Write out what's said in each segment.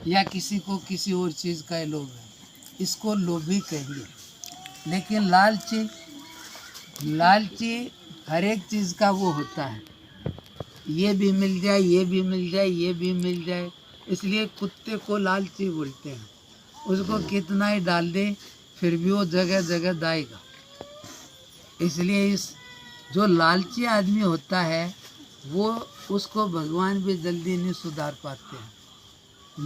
या किसी को किसी और चीज़ का लोभ है, इसको लोभी कहेंगे। लेकिन लालची, लालची हर एक चीज़ का वो होता है, ये भी मिल जाए, ये भी मिल जाए, ये भी मिल जाए, इसलिए कुत्ते को लालची बोलते हैं। उसको कितना ही डाल दे फिर भी वो जगह जगह दाएगा। इसलिए इस जो लालची आदमी होता है वो उसको भगवान भी जल्दी नहीं सुधार पाते हैं।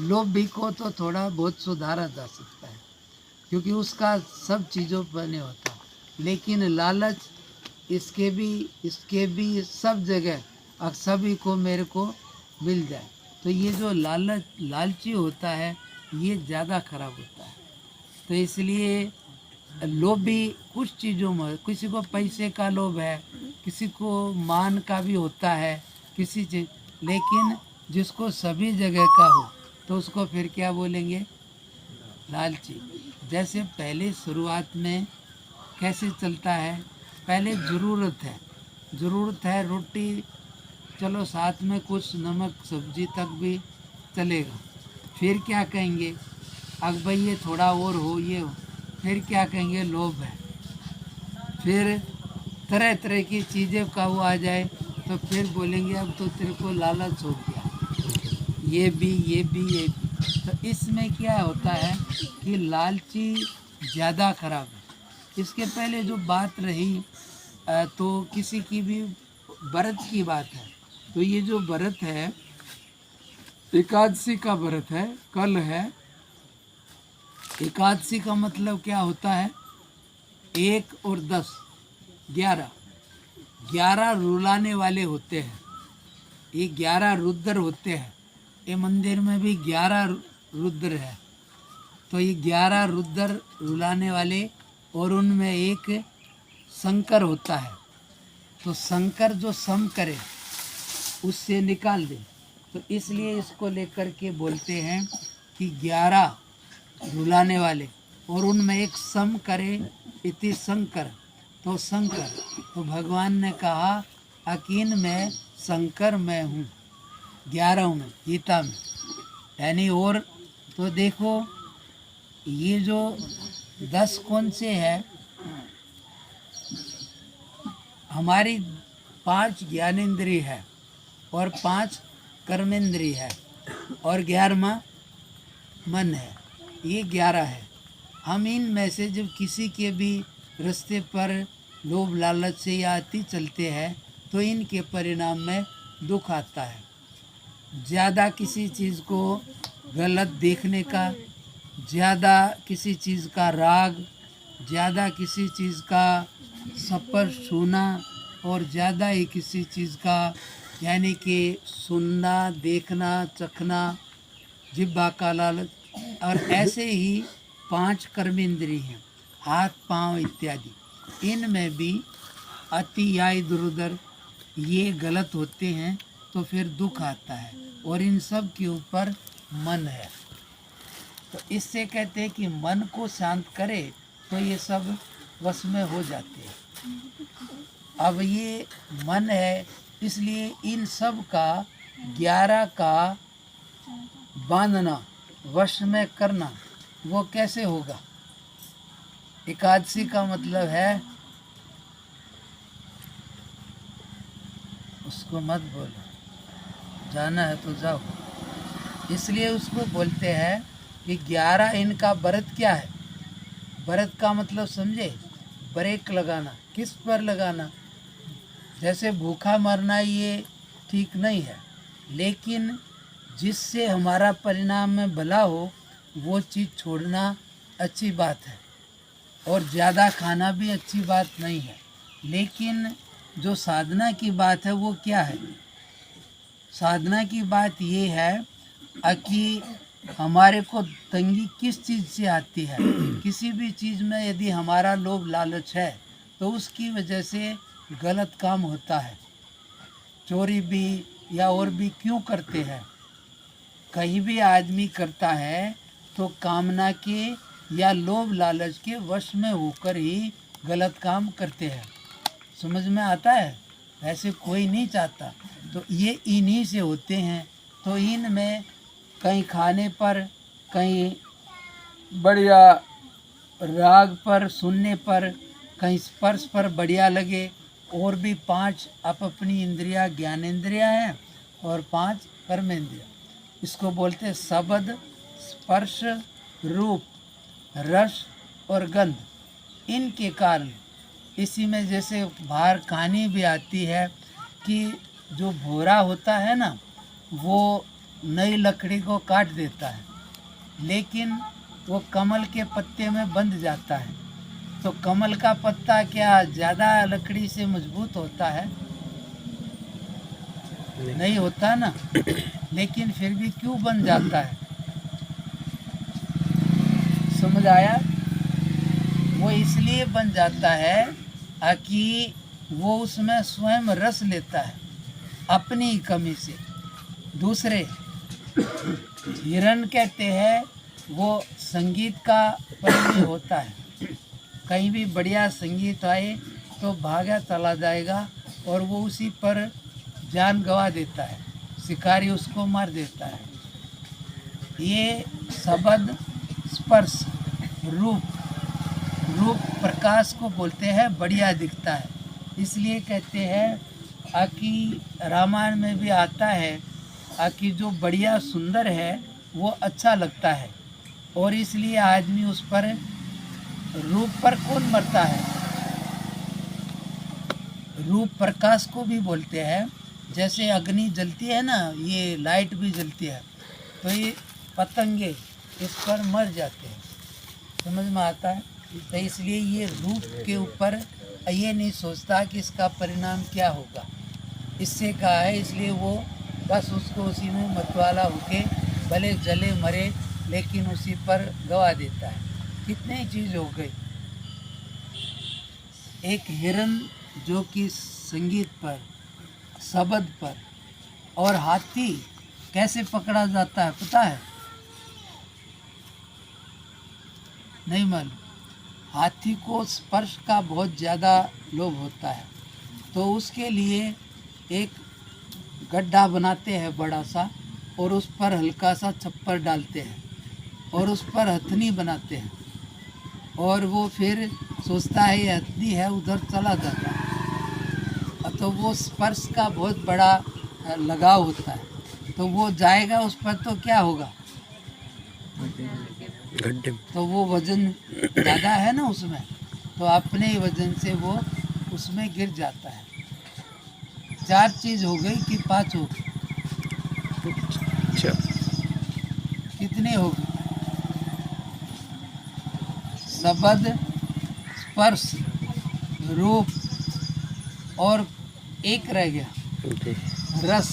लोभी को तो थोड़ा बहुत सुधारा जा सकता है क्योंकि उसका सब चीज़ों पर नहीं होता, लेकिन लालच इसके भी सब जगह, अब सभी को मेरे को मिल जाए, तो ये जो लालची होता है ये ज़्यादा खराब होता है। तो इसलिए लोभी कुछ चीज़ों में, किसी को पैसे का लोभ है, किसी को मान का भी होता है, किसी चीज़, लेकिन जिसको सभी जगह का हो तो उसको फिर क्या बोलेंगे? लालची। जैसे पहले शुरुआत में कैसे चलता है, पहले ज़रूरत है रोटी, चलो साथ में कुछ नमक सब्जी तक भी चलेगा। फिर क्या कहेंगे? अब भाई ये थोड़ा और हो, ये हो, फिर क्या कहेंगे? लोभ है। फिर तरह तरह की चीज़ें का वो आ जाए तो फिर बोलेंगे अब तो तेरे को लालच हो गया, ये भी ये भी ये भी। तो इसमें क्या होता है कि लालची ज़्यादा खराब है। इसके पहले जो बात रही तो किसी की भी व्रत की बात है, तो ये जो व्रत है एकादशी का व्रत है, कल है। एकादशी का मतलब क्या होता है? 1 और 10, 11, 11 रुलाने वाले होते हैं। ये 11 रुद्र होते हैं। ये मंदिर में भी 11 रुद्र है। तो ये 11 रुद्र रुलाने वाले, और उनमें एक शंकर होता है। तो शंकर जो सम करे उससे निकाल दे, तो इसलिए इसको लेकर के बोलते हैं कि 11 रुलाने वाले और उनमें एक सम करे, इति शंकर। तो शंकर, तो भगवान ने कहा अकीन में शंकर मैं हूँ, 11 में गीता में, यानी। और तो देखो ये जो 10 कौन से है, हमारी 5 ज्ञानेंद्रिय है और 5 कर्मेंद्रिय है और 11वां मन है। ये 11 है। हम इन में से जब किसी के भी रास्ते पर लोभ लालच से या अति चलते हैं तो इनके परिणाम में दुख आता है। ज़्यादा किसी चीज़ को गलत देखने का, ज़्यादा किसी चीज़ का राग, ज़्यादा किसी चीज़ का सपर छूना, और ज़्यादा ही किसी चीज़ का यानी कि सुनना, देखना, चखना, जिह्वा का लालच। और ऐसे ही 5 कर्मेंद्रिय हैं, हाथ पांव इत्यादि, इनमें भी अति या इधर उधर ये गलत होते हैं तो फिर दुख आता है। और इन सब के ऊपर मन है, तो इससे कहते हैं कि मन को शांत करे तो ये सब वश में हो जाते हैं। अब ये मन है, इसलिए इन सब का 11 का बांधना, वश में करना, वो कैसे होगा? एकादशी का मतलब है, उसको मत बोलो, जाना है तो जाओ। इसलिए उसको बोलते हैं कि 11 इनका व्रत क्या है? व्रत का मतलब समझे? ब्रेक लगाना। किस पर लगाना? जैसे भूखा मरना ये ठीक नहीं है, लेकिन जिससे हमारा परिणाम में भला हो वो चीज़ छोड़ना अच्छी बात है, और ज़्यादा खाना भी अच्छी बात नहीं है। लेकिन जो साधना की बात है वो क्या है? साधना की बात ये है कि हमारे को तंगी किस चीज़ से आती है। किसी भी चीज़ में यदि हमारा लोभ लालच है तो उसकी वजह से गलत काम होता है। चोरी भी या और भी क्यों करते हैं? कहीं भी आदमी करता है तो कामना के या लोभ लालच के वश में होकर ही गलत काम करते हैं। समझ में आता है? ऐसे कोई नहीं चाहता, तो ये इन्हीं से होते हैं। तो इनमें कहीं खाने पर, कहीं बढ़िया राग पर सुनने पर, कहीं स्पर्श पर बढ़िया लगे। और भी 5 आप अपनी इंद्रिया ज्ञानेंद्रिया हैं और 5 कर्मेंद्रिया। इसको बोलते हैं शब्द, स्पर्श, रूप, रस और गंध। इनके कारण इसी में जैसे बाहर कहानी भी आती है कि जो भोरा होता है ना, वो नई लकड़ी को काट देता है, लेकिन वो कमल के पत्ते में बंध जाता है। तो कमल का पत्ता क्या ज़्यादा लकड़ी से मजबूत होता है? नहीं होता ना। लेकिन फिर भी क्यों बन जाता है? समझ आया? वो इसलिए बन जाता है कि वो उसमें स्वयं रस लेता है अपनी ही कमी से। दूसरे हिरण कहते हैं वो संगीत का प्रेमी होता है। कहीं भी बढ़िया संगीत आए तो भागा चला जाएगा और वो उसी पर जान गंवा देता है, शिकारी उसको मार देता है। ये शब्द, स्पर्श, रूप प्रकाश को बोलते हैं, बढ़िया दिखता है। इसलिए कहते हैं कि रामायण में भी आता है कि जो बढ़िया सुंदर है वो अच्छा लगता है। और इसलिए आदमी उस पर, रूप पर कौन मरता है? रूप प्रकाश को भी बोलते हैं। जैसे अग्नि जलती है ना, ये लाइट भी जलती है, तो ये पतंगे इस पर मर जाते हैं। समझ में आता है? तो इसलिए ये रूप के ऊपर ये नहीं सोचता कि इसका परिणाम क्या होगा, इससे कहा है। इसलिए वो बस उसको उसी में मतवाला होके भले जले मरे, लेकिन उसी पर गवा देता है। कितनी चीज़ हो गई। एक हिरन जो कि संगीत पर, शब्द पर, और हाथी कैसे पकड़ा जाता है पता है? नहीं मालूम। हाथी को स्पर्श का बहुत ज़्यादा लोभ होता है, तो उसके लिए एक गड्ढा बनाते हैं बड़ा सा, और उस पर हल्का सा छप्पर डालते हैं और उस पर हथनी बनाते हैं, और वो फिर सोचता है ये हथनी है, उधर चला जाता है। तो वो स्पर्श का बहुत बड़ा लगाव होता है, तो वो जाएगा उस पर तो क्या होगा? तो वो वजन ज़्यादा है ना उसमें, तो अपने ही वजन से वो उसमें गिर जाता है। 4 चीज़ हो गई कि 5 हो गई? कितने हो गए? शब्द, स्पर्श, रूप, और एक रह गया रस।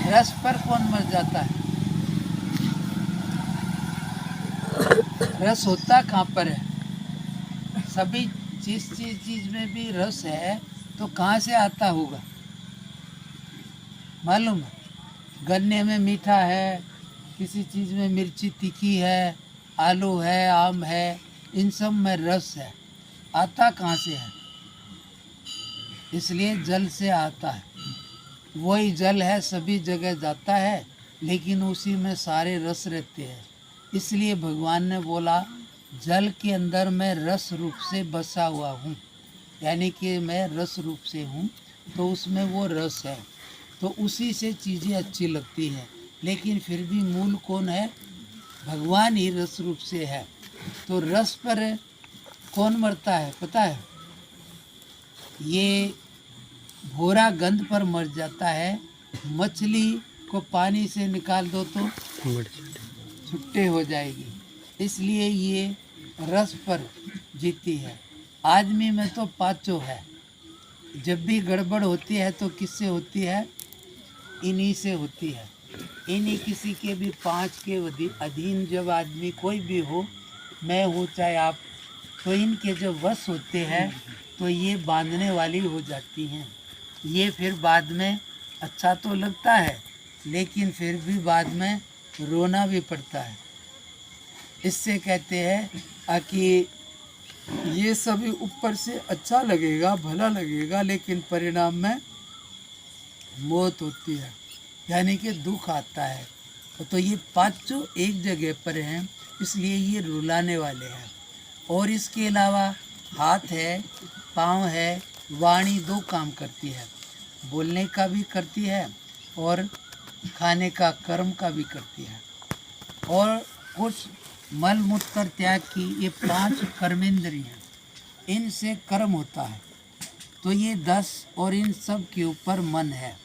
रस पर कौन मर जाता है? रस होता कहाँ पर है? सभी चीज में भी रस है, तो कहाँ से आता होगा मालूम है? गन्ने में मीठा है, किसी चीज़ में मिर्ची तीखी है, आलू है, आम है, इन सब में रस है। आता कहाँ से है? इसलिए जल से आता है। वही जल है, सभी जगह जाता है, लेकिन उसी में सारे रस रहते हैं। इसलिए भगवान ने बोला जल के अंदर मैं रस रूप से बसा हुआ हूँ, यानी कि मैं रस रूप से हूँ, तो उसमें वो रस है, तो उसी से चीज़ें अच्छी लगती हैं। लेकिन फिर भी मूल कौन है? भगवान ही रस रूप से है। तो रस पर कौन मरता है पता है? ये भोरा गंध पर मर जाता है। मछली को पानी से निकाल दो तो छुट्टे हो जाएगी, इसलिए ये रस पर जीती है। आदमी में तो 5 है। जब भी गड़बड़ होती है तो किससे होती है? इन्हीं से होती है। इन्हीं किसी के भी 5 के अधीन जब आदमी कोई भी हो, मैं हूँ चाहे आप, तो इनके जब वश होते हैं तो ये बांधने वाली हो जाती हैं। ये फिर बाद में अच्छा तो लगता है, लेकिन फिर भी बाद में रोना भी पड़ता है। इससे कहते हैं कि ये सभी ऊपर से अच्छा लगेगा, भला लगेगा, लेकिन परिणाम में मौत होती है, यानी कि दुख आता है। तो ये पांचों एक जगह पर हैं, इसलिए ये रुलाने वाले हैं। और इसके अलावा हाथ है, पाँव है, वाणी दो काम करती है, बोलने का भी करती है और खाने का कर्म का भी करती है। और उस मल मूत्र त्याग की ये 5 कर्मेंद्रियाँ, इनसे कर्म होता है। तो ये 10 और इन सब के ऊपर मन है।